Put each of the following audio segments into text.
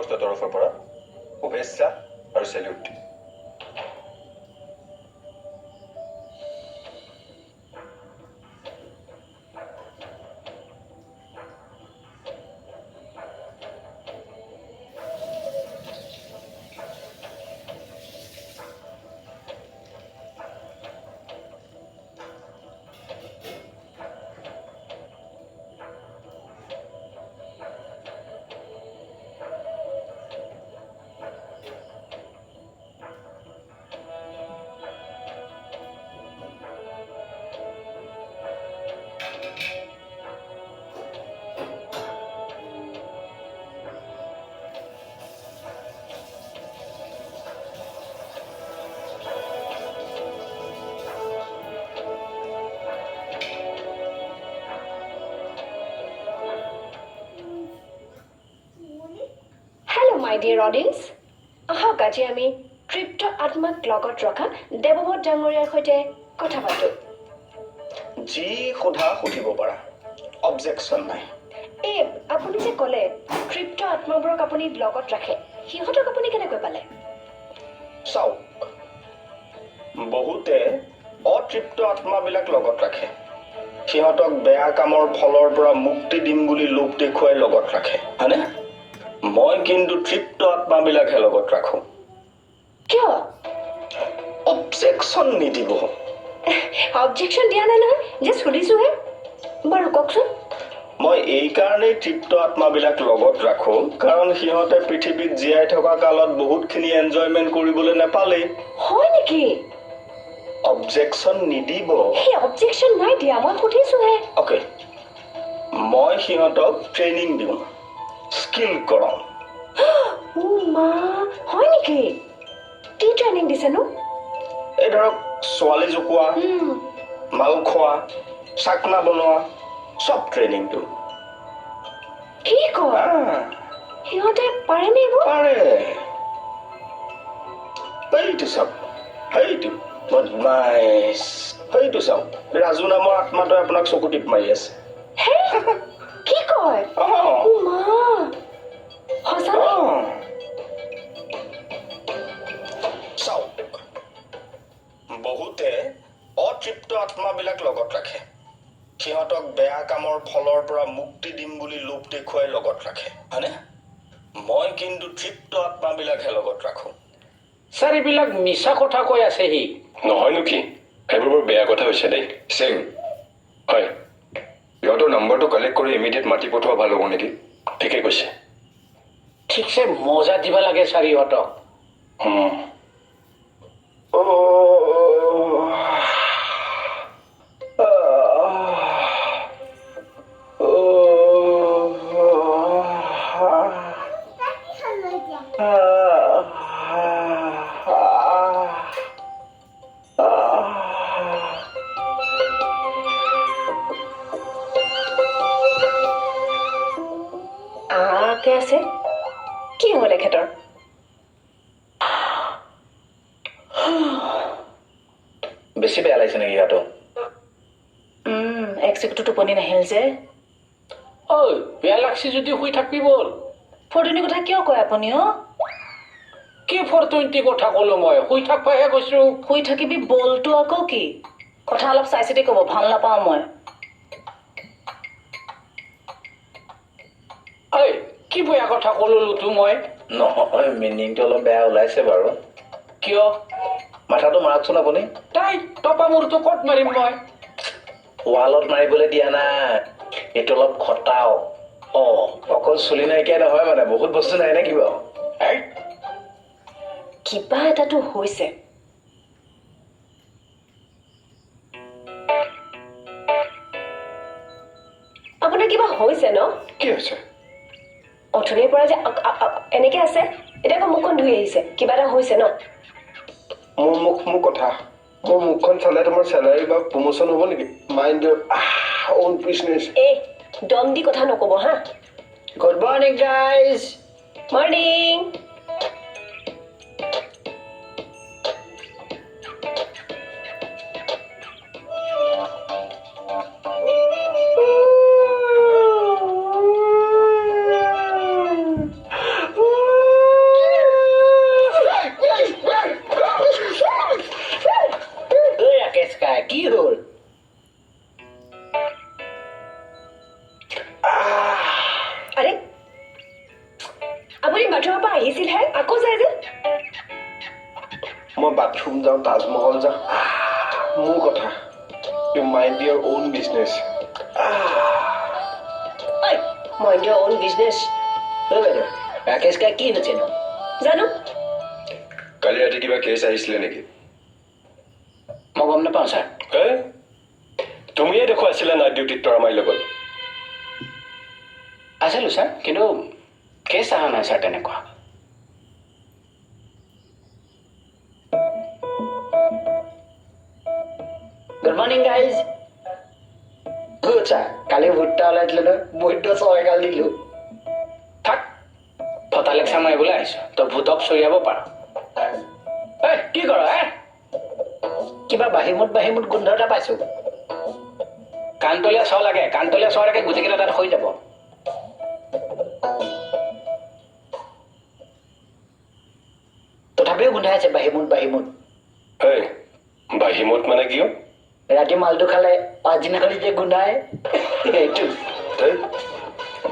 ট্ৰাষ্টৰ তৰফৰ পৰা শুভেচ্ছা আৰু চেলিউট। My dear audience, আহক আজি আমি তৃপ্ত আত্মাক লগত ৰখা দেৱব্ৰত ডাঙৰীয়াৰ সৈতে কথা পাতো। যি সোধা সুধিব পাৰা, অবজেকশ্যন নাই। আপুনি যে ক'লে তৃপ্ত আত্মাবোৰক আপুনি লগত ৰাখে, সিহঁতক আপুনি কেনেকৈ পালে? চাওক, বহুতে অতৃপ্ত আত্মাবিলাক লগত ৰাখে। সিহঁতক বেয়া কামৰ ফলৰ পৰা মুক্তি দিম বুলি লোভ দেখুৱাই লগত ৰাখে, হয়নে? মই কিন্তু তৃপ্ত আত্মাবিলাকহে লগত ৰাখোঁ। কিয়? অবজেকশ্যন নিদিব। অবজেকশ্যন দিয়া নাই নহয়, জাষ্ট সুধিছোহে। বাৰু কওকচোন। মই এইকাৰণেই তৃপ্ত আত্মাবিলাক লগত ৰাখোঁ, কাৰণ সিহঁতে পৃথিৱীত জীয়াই থকা কালত বহুতখিনি এনজয়মেণ্ট কৰিবলৈ নাপালেই। হয় নেকি? অবজেকশ্যন নিদিব। সেই অবজেকশ্যন নাই দিয়া, মই সুধিছোহে। অ'কে, মই সিহঁতক ট্ৰেইনিং দিওঁ, স্কিল কৰাওঁ। মা, হয় নেকি? কি ট্ৰেইনিং দিছেনো? এই ধৰক ছোৱালী জোকোৱা, মাল খোৱা, চাকনা বনোৱা, চব ট্ৰেইনিংটো। কি কয়? সিহঁতে পাৰেনে এইবোৰ? পাৰে। সেইটো চাওক, সেইটো বদমাইছ। সেইটো চাওক, ৰাজু নামৰ আত্মাটোৱে আপোনাক চকু টিপ মাৰি আছে। কি কয়? মা, সঁচানে? চাওক, বহুতে অতৃপ্ত আত্মাবিলাক লগত ৰাখে। সিহঁতক বেয়া কামৰ ফলৰ পৰা মুক্তি দিম বুলি লোভ দেখুৱাই লগত ৰাখে, হয়নে? মই কিন্তু তৃপ্ত আত্মাবিলাকহে লগত ৰাখোঁ। ছাৰ, এইবিলাক মিছা কথা কৈ আছে সি। নহয়নো কি? এইবোৰ বৰ বেয়া কথা হৈছে দেই। সিং, হয়, সিহঁতৰ নম্বৰটো কালেক্ট কৰি ইমিডিয়েট মাতি পঠোৱা ভাল হ'ব নেকি? ঠিকেই কৈছে। ঠিকছে মজা দিব লাগে ছাৰ ইহঁতক। আছে কি হ'ল এখেতৰ? বেছি বেয়া লাগিছে নেকি গাটো? একচেকটো টোপনি নাহিল যে। ঐ, বেয়া লাগছে যদি শুই থাকবি বল। 420 কথা কিয় কয় আপুনি? কি 420 কথা ক'লো মই? শুই থাকবাহে কৈছো। শুই থাকিবি বলটো আকৌ কি? কথা অলপ চাই চিতি ক'ব, ভাল নাপাওঁ মই। ঐ, কি বেয়া কথা ক'লো তো মই? নহয়, মিনিংটো অলপ বেয়া ওলাইছে বাৰু। কিয়? মাথাটো মাৰকচোন আপুনি। তাই টপা মূৰটো ক'ত মাৰিম মই? ৱালত মাৰিবলৈ দিয়া নাই, এইটো অলপ খটাও। অকল চুলি নাইকিয়া নহয় মানে, বহুত বস্তু নাই নে কিবা? কিবা এটাতো হৈছে। আপোনাৰ কিবা হৈছে ন? কি হৈছে? অথনিৰ পৰা যে এনেকে আছে, এতিয়া আকৌ মুখখন ধুই আহিছে। কিবা এটা হৈছে ন? মোৰ কথা। মোৰ মুখখন চালে তোমাৰ চেলাৰী বা প্ৰমোচন হ'ব নেকি? মাইণ্ড ইউৰ own business. দম দি কথা নকব হা। Good morning guys. মৰ্নিং। আপুনি বাথৰুমৰ পৰা আহিছিলহে আকৌ যায় যে মই বাথৰুম যাওঁ তাজমহল যাওঁ মোৰ কথা you mind your own business mind your own business বাইদেউ ৰাকেশ কাই কি হৈছে ন জানো কালি ৰাতি কিবা কেছ আহিছিলে নেকি মই গম নাপাওঁ ছাৰ তুমিয়ে দেখুৱাইছিলা নাইট ডিউটিত তৰামাইৰ লগত আছিলোঁ ছাৰ কিন্তু কেছ অহা নাই ছাৰ তেনেকুৱা good morning guys good sir কালি ভোটটা ওলাই দিলে নহয় বৈদ্য চৰকাল দিলো থাক ফটা লেকচাৰ মাৰিবলৈ আহিছোঁ তই ভূতক চৰিয়াব পাৰ কি কৰ কিবা বাহিমুত গোন্ধ এটা পাইছো কাণতলীয়া চাহ লাগে কাণতলীয়া চাহ লাগে গোটেইকেইটা তাত হৈ যাব তথাপিও গোন্ধাই আছে বাহিমুত বাহিমত মানে কিয় ৰাতি মালটো খালে পাছদিনাখনি যে গোন্ধাই এইটো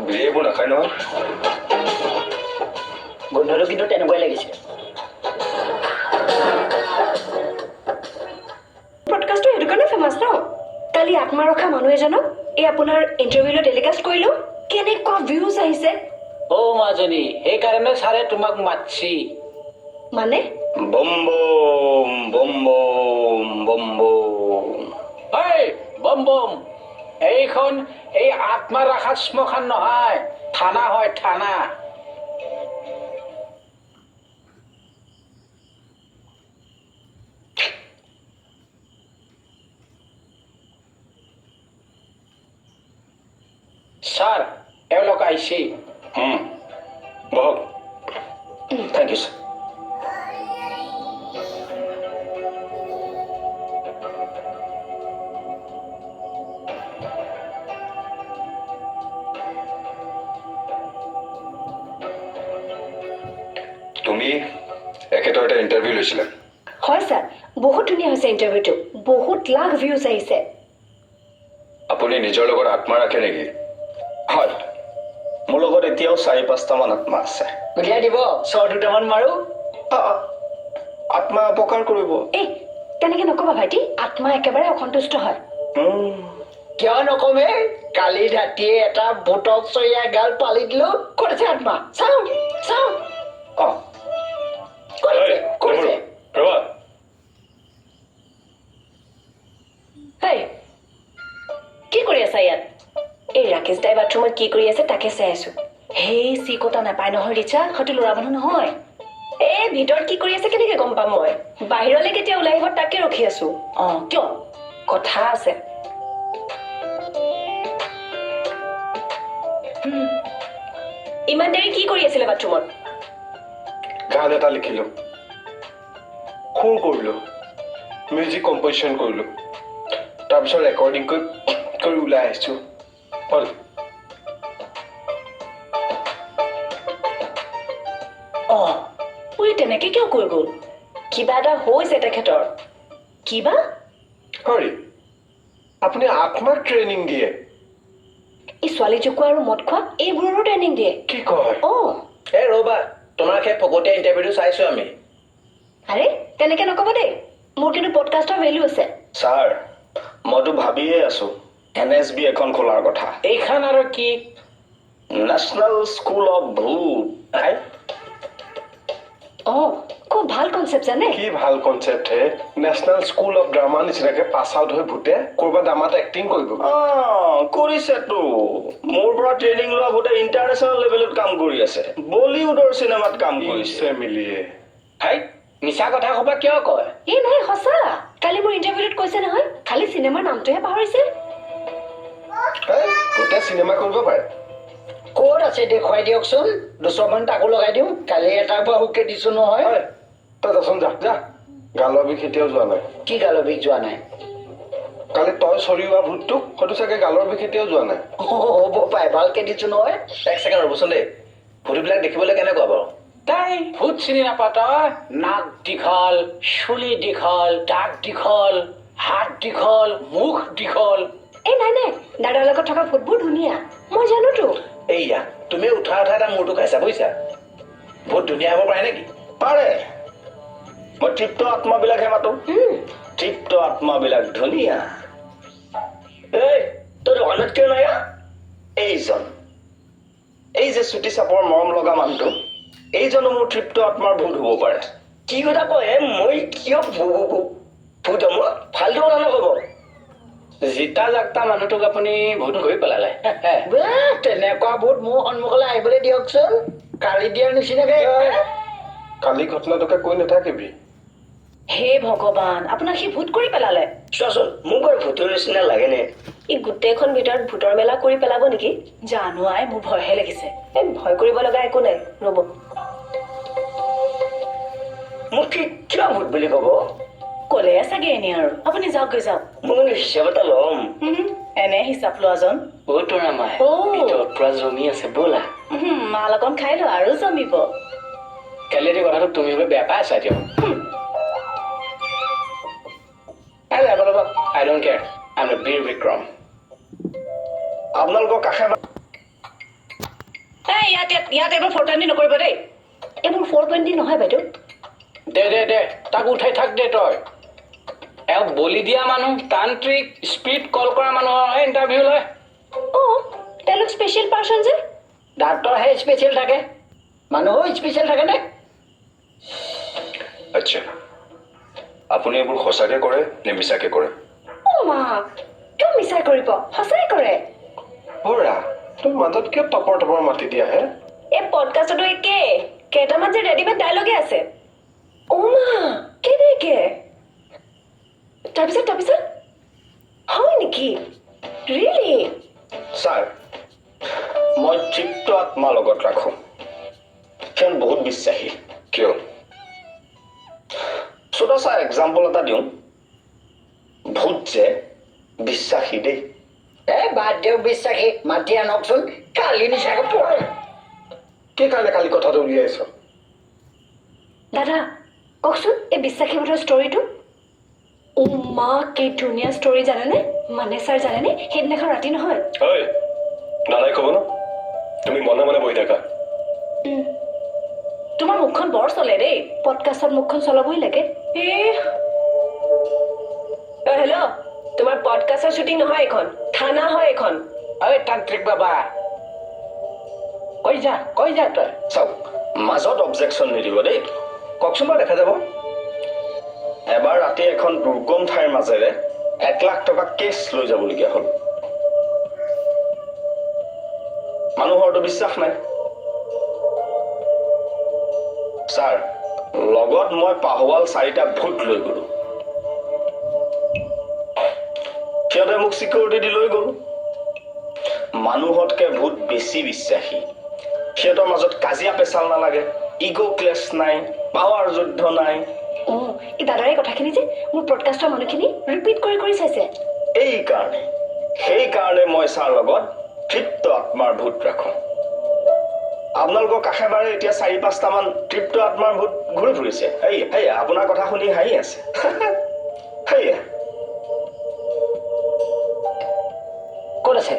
বিৰিয়ে এইবোৰ নাখায় নহয় গোন্ধটো কিন্তু তেনেকুৱাই লাগিছে পডকাষ্টটো সেইটো কাৰণে ফেমাছ ন কালি আত্মা ৰখা মানুহ এজনক এই আপোনাৰ ইণ্টাৰভিউলৈ টেলিকাষ্ট কৰিলো কেনেকুৱা ভিউজ আহিছে অ' মাজনী সেইকাৰণে ছাৰে তোমাক মাতছি মানে বম বম বম বম বম বম বম বম এইখন এই আত্মা ৰাখা শ্মশান নহয় থানা হয় থানা ছাৰ এওঁলোক আহিছে বহক থেংক ইউ ছাৰ তুমি এখেতৰ এটা ইণ্টাৰভিউ লৈছিলা হয় ছাৰ বহুত ধুনীয়া হৈছে ইণ্টাৰভিউটো বহুত লাখ ভিউজ আহিছে আপুনি নিজৰ লগত আত্মা ৰাখে নেকি হয় মোৰ লগত এতিয়াও 4-5টামান আত্মা আছে উলিয়াই দিব চৰ দুটামান মাৰো আত্মা অপকাৰ কৰিব এই তেনেকে নকবা ভাইটি আত্মা একেবাৰে অসন্তুষ্ট হয় কিয় নকমে কালি ৰাতিয়ে এটা ভোটক চৰিয়া গাল পালি দিলো কৰিছে আত্মা চাওঁ কৰিছে ৰবা হেই কি কৰি আছা ইয়াত এই ৰাকেশ দাই বাথৰুমত কি কৰি আছে তাকে চাই আছো সেই চি কটা নাপায় নহয় ৰিচা হয়তো ল'ৰা মানুহ নহয় এই ভিতৰত কি কৰি আছে কেনেকে গম পাম মই বাহিৰলৈ কেতিয়া ওলাই আহিব তাকে ৰখি আছো কিয় কথা আছে ইমান দেৰি কি কৰি আছিলে বাথৰুমত গান এটা লিখিলো সুৰ কৰিলো মিউজিক কম্পজিশ্যন কৰিলো তাৰপিছত ৰেকৰ্ডিং কৰি ওলাই আহিছো হ'ল ঐ তেনেকে কিয় কৈ গ'ল কিবা এটা হৈছে তেখেতৰ কিবা হৰি আপুনি আত্মাক ট্ৰেইনিং দিয়ে এই ছোৱালী জোকোৱা আৰু মদ খোৱা এইবোৰৰো ট্ৰেইনিং দিয়ে কি কয় এই ৰ'বা তোমাৰ সেই ফকতীয়া ইণ্টাৰভিউটো চাইছোঁ আমি আৰে তেনেকে নকব দেই মোৰ কিন্তু পডকাষ্টৰ ভেলু আছে ছাৰ মইতো ভাবিয়ে আছো NSB এখন খোলাৰ কথা এইখন আৰু কি নেশ্যনেল স্কুল অফ ভূত খুব ভাল কনচেপ্ট জানে কি ভাল কনচেপ্ট হে নেশ্যনেল স্কুল অফ ড্ৰামা নিচিনাকে পাছ আউট হৈ ভূতে ক'ৰবাত ড্ৰামাত এক্টিং কৰিব কৰিছেতো মোৰ পৰা ট্ৰেইনিং লোৱা ভূতে ইণ্টাৰনেশ্যনেল লেভেলত কাম কৰি আছে বলিউডৰ চিনেমাত কাম কৰিছে মিলিয়ে মিছা কথা ক'বা কিয় কয় এই নহয় সঁচা কালি মোৰ ইণ্টাৰভিউত কৈছে নহয় খালি চিনেমাৰ নামটোহে পাহৰিছে ভূতে চিনেমা কৰিব পাৰে ক'ত আছে দেখুৱাই দিয়কচোন 200 মান তাকো লগাই দিওঁ কালি এটা বাহুকে দিছো নহয় তই যাচোন যা গালৰ বিষ এতিয়াও যোৱা নাই কি গালৰ বিষ যোৱা নাই কালি তই চৰিওৱা ভূতটোক হয়তো চাগে গালৰ বিষ এতিয়াও যোৱা নাই হ'ব পাই ভালকে দিছো নহয় এক ছেকেণ্ড ৰ'বচোন দেই ভূতবিলাক দেখিবলৈ কেনেকুৱা বাৰু তাই ভূত চিনি নাপা তই নাক দীঘল চুলি দীঘল দাঁত দীঘল হাত দীঘল মুখ দীঘল এই নাই দাদাৰ লগত থকা ভূতবোৰ ধুনীয়া মই জানোতো এইয়া তুমি উঠা এটা মূৰটো খাইছা বুজিছা বহুত ধুনীয়া হ'ব পাৰে নেকি? পাৰে মই তৃপ্ত আত্মাবিলাকহে মাতো তৃপ্ত আত্মাবিলাক ধুনীয়া এই তোৰ দোকানত কিয় নাই এইজন এই যে চুটি চাপৰ মৰম লগা মানুহটো এইজনো মোৰ তৃপ্ত আত্মাৰ ভূত হ'ব পাৰে কি কথা কয় মই কিয় ভূত হম ফাল্টু কথা নকব জিতা জাগতা মানুহটোক আপুনি ভূত কৰি পেলালে তেনেকুৱা ভূত মোৰ সন্মুখলৈ আহিবলৈ দিয়কচোন কালি দিয়াৰ নিচিনাকে কালি ঘটনাটোকে কৈ নাথাকিবি হে ভগৱান আপোনাক সি ভূত কৰি পেলালে চোৱাচোন মোক বাৰু ভূতৰ নিচিনা লাগেনে ই গোটেইখন ভিতৰত ভূতৰ মেলা কৰি পেলাব নেকি জানো আই মোৰ ভয়হে লাগিছে এই ভয় কৰিব লগা একো নাই ৰ'ব মোক কি কিয় ভূত বুলি কব ক'লে চাগে এনে আৰু আপুনি যাওক গৈ যাওক মই কিন্তু হিচাপ এটা ল'ম এনে হিচাপ লোৱাজন তোৰা মায়ে অ'। ভিতৰত পুৰা জমি আছে ব'লা মাল অকণ খাই লো আৰু জমিব কালি এই কথাটো তুমি বেয়া পাই আছা এতিয়া I don't care. I'm the Beer Vikram. আপোনালোকৰ কাষে এই ইয়াত এইবোৰ 420 নকৰিব দেই এইবোৰ 420 নহয় বাইদেউ দে তাক উঠাই থাক দে তই এওঁ বলি দিয়া মানুহ তান্ত্ৰিক স্পীড কল কৰা মানুহৰহে ইণ্টাৰভিউ লয় অ' তেওঁলোক স্পেচিয়েল পাৰ্চন যে ডাক্তৰহে স্পেচিয়েল থাকে মানুহো স্পেচিয়েল থাকে নে আচ্ছা আপুনি এইবোৰ সঁচাকে কৰে নে মিছাকে কৰে অ' মা কিয় মিছাই কৰিব সঁচাই কৰে বৰা তুমি মাজত কিয় টপৰ মাতি দিয়া হে এই পডকাষ্টতো একে কেইটামান যে ৰেডিমেড ডায়লগে আছে অ' মা কেনেকে তাৰপিছত হয় নেকি ৰিয়েলি ছাৰ মই তৃপ্ত আত্মা লগত ৰাখো সিহঁত বহুত বিশ্বাসী কিয় ছোটা ছাৰ এক্সাম্পল এটা দিওঁ ভূত যে বিশ্বাসী দেই বাদ দিয়ক বিশ্বাসী মাতি আনকচোন কালি নিচিনাকে পৰে কি কাৰণে কালি কথাটো উলিয়াইছ দাদা কওকচোন এই বিশ্বাসী ভূতৰ ষ্টৰিটো মা কি ধুনীয়া ষ্টৰি জানেনে মানে ছাৰ জানেনে সেইদিনাখন ৰাতি নহয় ঐ নালাই ক'ব ন তুমি মনে মনে বহি থাকা তোমাৰ মুখখন বৰ চলে দেই পডকাষ্টত মুখখন চলাবই লাগে হেল্ল' তোমাৰ পডকাষ্টৰ শ্বুটিং নহয় এখন থানা হয় এখন ঐ তান্ত্ৰিক বাবা কৈ যা তই চাওক মাজত অবজেকশ্যন নিদিব দেই কওকচোন বাৰু দেখা যাব এবাৰ ৰাতি এখন দুৰ্গম ঠাইৰ মাজেৰে 1 লাখ টকা কেছ লৈ যাবলগীয়া হ'ল মানুহৰতো বিশ্বাস নাই ছাৰ লগত মই পাহোৱাল 4টা ভূত লৈ গলো সিহঁতে মোক চিকিউৰিটি দি লৈ গ'ল মানুহতকে ভূত বেছি বিশ্বাসী সিহঁতৰ মাজত কাজিয়া পেচাল নালাগে ইগ' ক্লেছ নাই পাৱাৰ যুদ্ধ নাই এই দাদাৰ এই কথাখিনি যে মোৰ পডকাষ্টৰ মানুহখিনি ৰিপিট কৰি চাইছে সেইকাৰণে মই ছাৰ লগত তৃপ্ত আত্মাৰ ভূত ৰাখো আপোনালোকৰ কাষে বাৰে এতিয়া 4-5টা মান তৃপ্ত আত্মাৰ ভূত ঘূৰি ফুৰিছে আপোনাৰ কথা শুনি হাঁহি আছে ক'ত আছে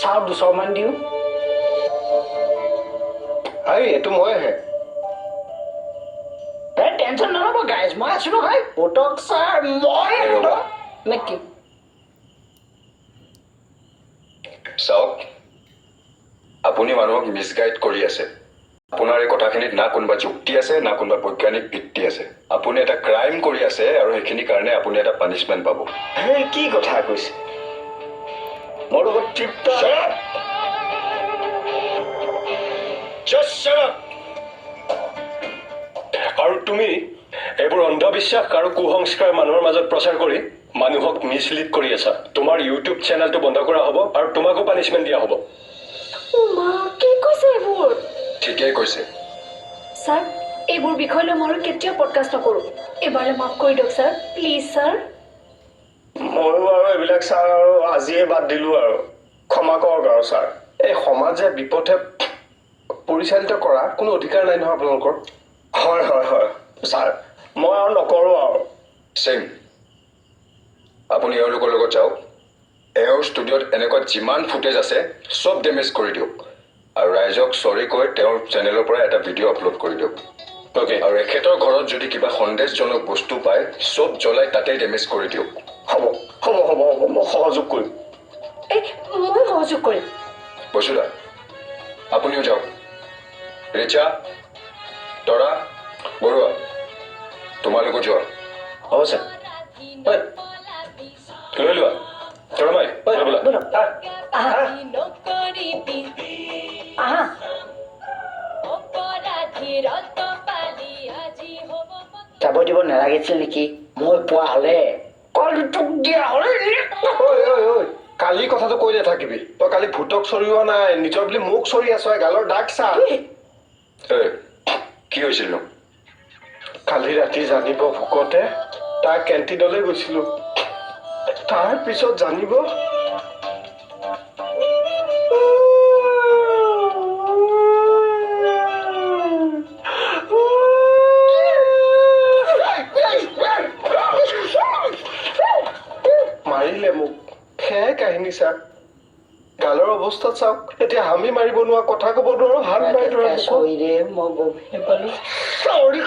চাওঁ 200 মান দিওঁ এইটো মইহে টেনশ্যন নল'ব গাইজ মই আছো নহয় পুতক ছাৰ মই ৰ'বা। নে কি চাওক আপুনি মানুহক মিছগাইড কৰি আছে আপোনাৰ এই কথাখিনিত না কোনোবা যুক্তি আছে না কোনোবা বৈজ্ঞানিক ভিত্তি আছে আপুনি এটা ক্ৰাইম কৰি আছে আৰু সেইখিনি কাৰণে আপুনি এটা পানিছমেণ্ট পাব কি কথা কৈছে মোৰ লগত তৃপ্ত আৰু তুমি এইবোৰ অন্ধবিশ্বাস আৰু কুসংস্কাৰ মানুহৰ মাজত প্ৰচাৰ কৰি মানুহক মিছলিড কৰি আছা তোমাৰ ইউটিউব চেনেলটো বন্ধ কৰা হ'ব আৰু তোমাকো পানিছমেণ্ট দিয়া হ'ব মা কি কৈছে এইবোৰ ঠিকেই কৈছে ছাৰ এইবোৰ বিষয় লৈ মই কেতিয়াও পডকাষ্ট নকৰোঁ এইবাৰলৈ মাফ কৰি দিয়ক ছাৰ প্লিজ ছাৰ ময়ো আৰু এইবিলাক ছাৰ আৰু আজিয়ে বাদ দিলো আৰু ক্ষমা কৰক আৰু ছাৰ এই সমাজে বিপথে পৰিচালিত কৰা কোনো অধিকাৰ নাই নহয় আপোনালোকৰ হয় ছাৰ মই আৰু নকৰোঁ আৰু চেম আপুনি এওঁলোকৰ লগত যাওক এওঁৰ ষ্টুডিঅ'ত এনেকুৱা যিমান ফুটেজ আছে চব ডেমেজ কৰি দিয়ক আৰু ৰাইজক চৰি কৈ তেওঁৰ চেনেলৰ পৰা এটা ভিডিঅ' আপলোড কৰি দিয়ক অ'কে আৰু এখেতৰ ঘৰত যদি কিবা সন্দেহজনক বস্তু পায় চব জ্বলাই তাতেই ডেমেজ কৰি দিয়ক হ'ব হ'ব হ'ব হ'ব মই সহযোগ কৰিম এই মই সহযোগ কৰিম বসুদা আপুনিও যাওক ৰিচা তৰা বৰুৱা তোমালোকো যোৱা হ'ব ছাৰ লৈ লোৱা তৰমাই লৈ বোলা বলক আহা আহা যাব দিব নালাগিছিল নেকি মই পোৱা হলে কলটোক দিয়া হলে ঐ ঐ ঐ কালি কথাটো কৈ নাথাকিবি তই কালি ভূতক চৰিওৱা নাই নিজৰ বুলি মোক চৰি আছ গালৰ দাগ চা কি হৈছিল নো কালি ৰাতি জানিব ভোকতে তাৰ কেণ্টিনলৈ গৈছিলো তাৰ পিছত জানিব মাৰিলে মোক সেয়াই কাহিনী ছাৰ গালৰ অৱস্থাত চাওক এতিয়া হামি মাৰিব নোৱাৰা কথা ক'ব নোৱাৰো হাত মাৰি ধৰা চৰিৰে মই গমহে পালো চৰি